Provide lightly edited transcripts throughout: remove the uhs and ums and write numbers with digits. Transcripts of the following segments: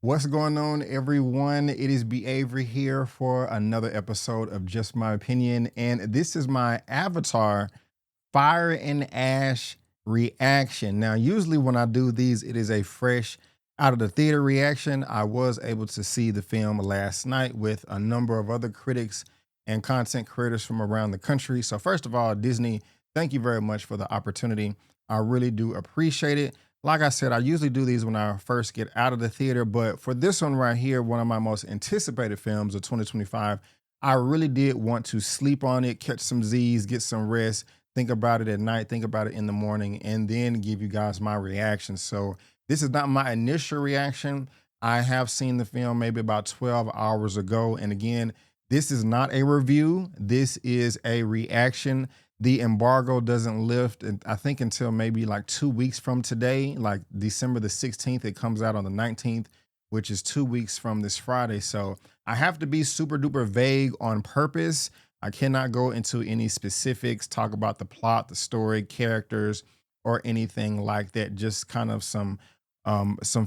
What's going on, everyone? It is B. Avery here for another episode of Just My Opinion. And this is my Avatar Fire and Ash reaction. Now, usually when I do these, it is a fresh out of the theater reaction. I was able to see the film last night with a number of other critics and content creators from around the country. So, first of all, Disney, thank you very much for the opportunity. I really do appreciate it. Like I said, I usually do these when I first get out of the theater, but for this one right here, one of my most anticipated films of 2025, I really did want to sleep on it, catch some Z's, get some rest, think about it at night, think about it in the morning, and then give you guys my reaction. So this is not my initial reaction. I have seen the film maybe about 12 hours ago. And again, this is not a review. This is a reaction. The embargo doesn't lift, I think, until maybe like 2 weeks from today, like December the 16th. It comes out on the 19th, which is 2 weeks from this Friday. So I have to be super duper vague on purpose. I cannot go into any specifics, talk about the plot, the story, characters, or anything like that. Just kind of some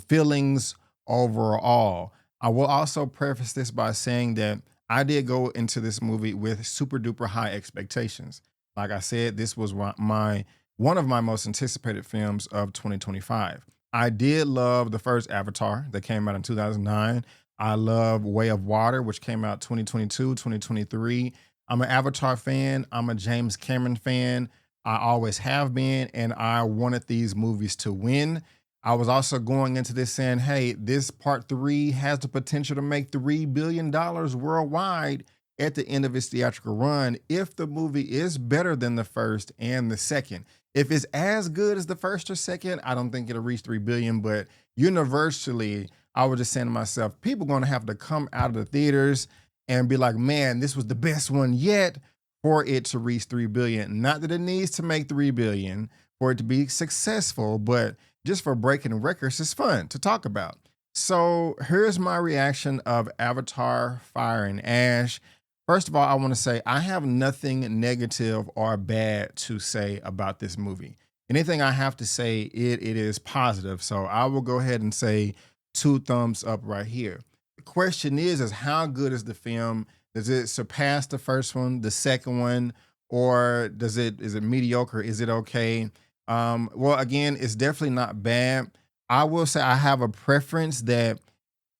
feelings overall. I will also preface this by saying that I did go into this movie with super duper high expectations. Like I said, this was my one of my most anticipated films of 2025. I did love the first Avatar that came out in 2009. I love Way of Water, which came out 2022, 2023. I'm an Avatar fan. I'm a James Cameron fan. I always have been, and I wanted these movies to win. I was also going into this saying, hey, this part three has the potential to make $3 billion worldwide at the end of its theatrical run if the movie is better than the first and the second. If it's as good as the first or second, I don't think it'll reach 3 billion, but universally, I was just saying to myself, people going to have to come out of the theaters and be like, man, this was the best one yet for it to reach 3 billion. Not that it needs to make 3 billion for it to be successful, but just for breaking records, it's fun to talk about. So here's my reaction of Avatar Fire and Ash. First of all, I want to say I have nothing negative or bad to say about this movie. Anything I have to say, it is positive. So I will go ahead and say two thumbs up right here. The question is how good is the film? Does it surpass the first one, the second one, or is it mediocre? Is it okay? Well, again, it's definitely not bad. I will say I have a preference that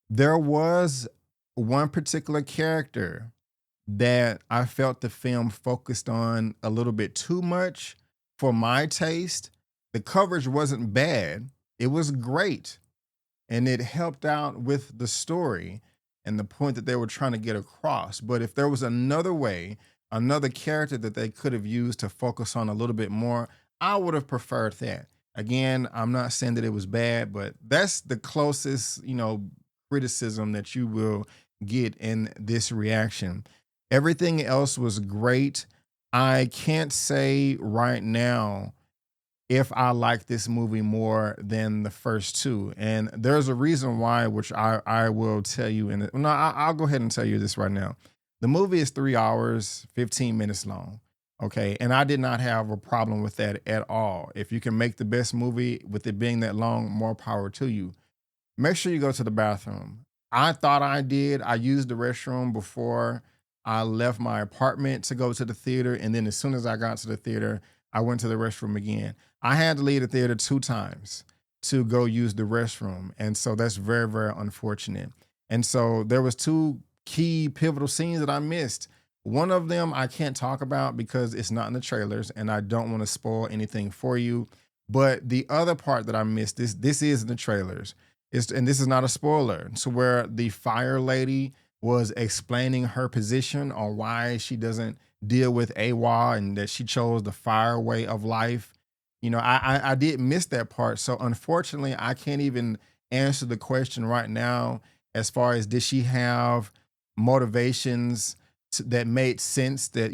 there was one particular character that I felt the film focused on a little bit too much for my taste. The coverage wasn't bad, it was great, and it helped out with the story and the point that they were trying to get across. But if there was another way, another character that they could have used to focus on a little bit more, I would have preferred that. Again, I'm not saying that it was bad, but that's the closest, criticism that you will get in this reaction. Everything else was great. I can't say right now if I like this movie more than the first two. And there's a reason why, which I will tell you in it. No, I'll go ahead and tell you this right now. The movie is 3 hours, 15 minutes long. Okay. And I did not have a problem with that at all. If you can make the best movie with it being that long, more power to you. Make sure you go to the bathroom. I thought I did. I used the restroom before I left my apartment to go to the theater. And then as soon as I got to the theater, I went to the restroom again. I had to leave the theater 2 times to go use the restroom. And so that's very, very unfortunate. And so there was two key pivotal scenes that I missed. One of them I can't talk about because it's not in the trailers and I don't want to spoil anything for you. But the other part that I missed, this is in the trailers. And this is not a spoiler. So where the fire lady was explaining her position on why she doesn't deal with AWA and that she chose the fire way of life. I did miss that part. So unfortunately, I can't even answer the question right now as far as did she have motivations that made sense that,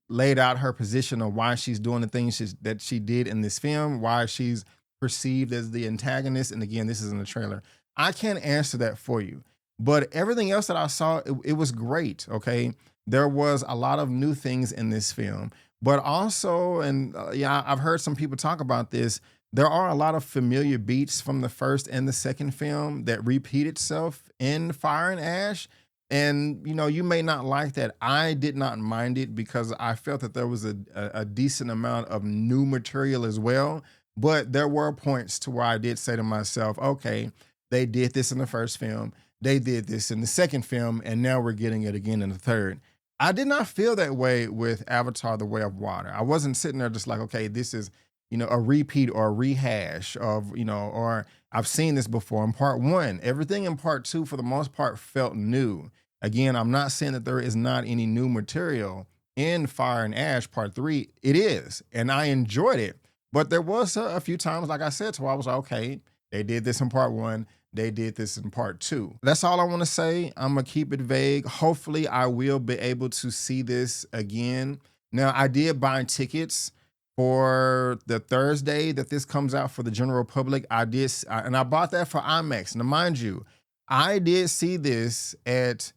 laid out her position on why she's doing the things that she did in this film, why she's perceived as the antagonist. And again, this is in the trailer. I can't answer that for you. But everything else that I saw, it was great. Okay. There was a lot of new things in this film, but also, and yeah, I've heard some people talk about this. there are a lot of familiar beats from the first and the second film that repeat itself in Fire and Ash. And you may not like that. I did not mind it because I felt that there was a decent amount of new material as well. But there were points to where I did say to myself, okay, they did this in the first film, they did this in the second film, and now we're getting it again in the third. I did not feel that way with Avatar: The Way of Water. I wasn't sitting there just like, okay, this is a repeat or a rehash of, or I've seen this before in part one. Everything in part two, for the most part, felt new. Again, I'm not saying that there is not any new material in Fire and Ash part three. It is, and I enjoyed it. But there was a few times, like I said, so I was like, okay, they did this in part one. They did this in part two. That's all I want to say. I'm going to keep it vague. Hopefully, I will be able to see this again. Now, I did buy tickets for the Thursday that this comes out for the general public. And I bought that for IMAX. Now, mind you, I did see this at,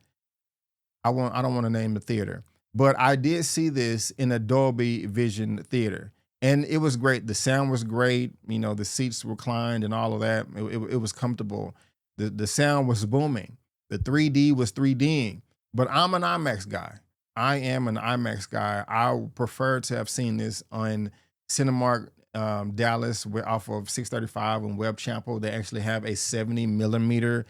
I don't want to name the theater, but I did see this in a Dolby Vision theater. And it was great. The sound was great. The seats reclined and all of that. It was comfortable. The sound was booming. The 3D was 3Ding. But I'm an IMAX guy. I am an IMAX guy. I prefer to have seen this on Cinemark Dallas off of 635 and Web Chapel. They actually have a 70 millimeter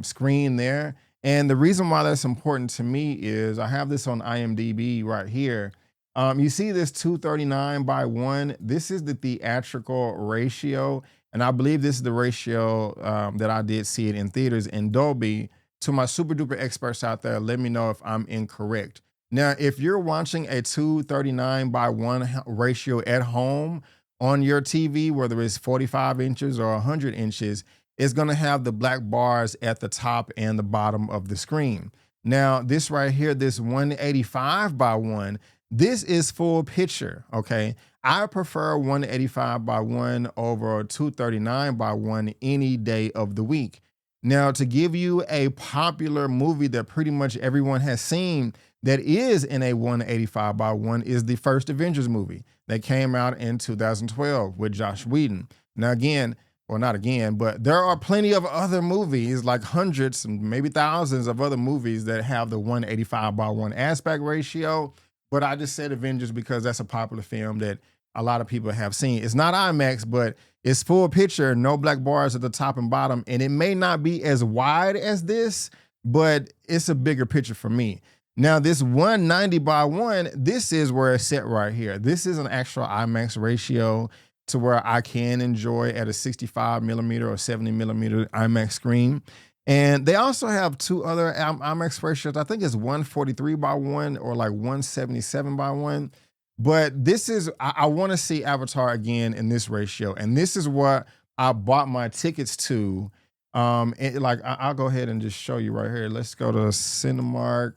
screen there. And the reason why that's important to me is I have this on IMDb right here. You see this 239:1. This is the theatrical ratio. And I believe this is the ratio that I did see it in theaters in Dolby. To my super duper experts out there, let me know if I'm incorrect. Now, if you're watching a 239:1 ratio at home on your TV, whether it's 45 inches or 100 inches, it's going to have the black bars at the top and the bottom of the screen. Now, this right here, this 185:1, this is full picture, okay? I prefer 185:1 over 239:1 any day of the week. Now, to give you a popular movie that pretty much everyone has seen that is in a 185:1 is the first Avengers movie that came out in 2012 with Josh Whedon. Now, again, well, not again, but there are plenty of other movies, like hundreds and maybe thousands of other movies that have the 185:1 aspect ratio. But I just said Avengers because that's a popular film that a lot of people have seen. It's not IMAX, but it's full picture, no black bars at the top and bottom. And it may not be as wide as this, but it's a bigger picture for me. Now, this 190:1, this is where it's set right here. This is an actual IMAX ratio to where I can enjoy at a 65 millimeter or 70 millimeter IMAX screen. And they also have two other IMAX ratios. I think it's 143:1 or like 177:1. But this is, I want to see Avatar again in this ratio. And this is what I bought my tickets to. I'll go ahead and just show you right here. Let's go to Cinemark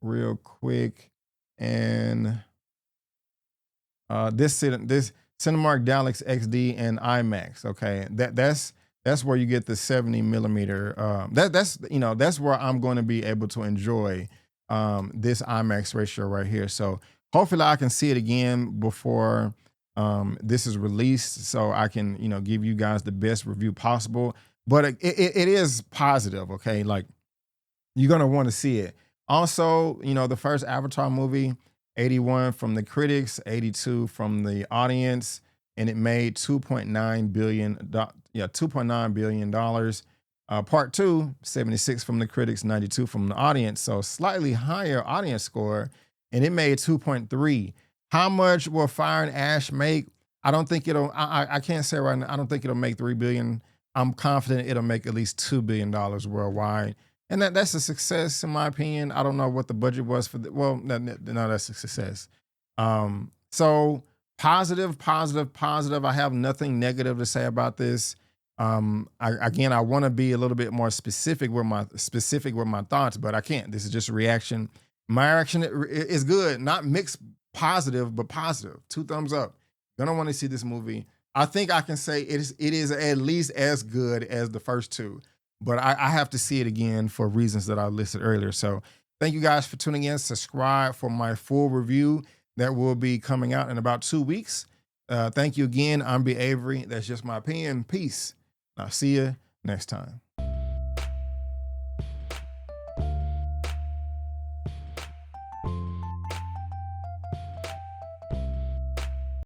real quick. And this Cinemark Dallas XD and IMAX. Okay. That's where you get the 70 millimeter. That's where I'm going to be able to enjoy this IMAX ratio right here. So hopefully I can see it again before this is released, so I can, give you guys the best review possible. But it is positive, okay? Like, you're gonna want to see it. Also, the first Avatar movie, 81 from the critics, 82 from the audience, and it made $2.9 billion. $2.9 billion. Part two, 76 from the critics, 92 from the audience. So slightly higher audience score, and it made 2.3. How much will Fire and Ash make? I don't think it'll, I can't say right now, I don't think it'll make $3 billion. I'm confident it'll make at least $2 billion worldwide. And that's a success in my opinion. I don't know what the budget was for no, that's a success. So positive. I have nothing negative to say about this. I want to be a little bit more specific with my thoughts, but I can't. This is just a reaction. My reaction is good, not mixed positive, but positive. 2 thumbs up. Gonna want to see this movie. I think I can say it is at least as good as the first two, but I have to see it again for reasons that I listed earlier. So thank you guys for tuning in. Subscribe for my full review that will be coming out in about 2 weeks. Thank you again. I'm B. Avery. That's just my opinion. Peace. I'll see you next time.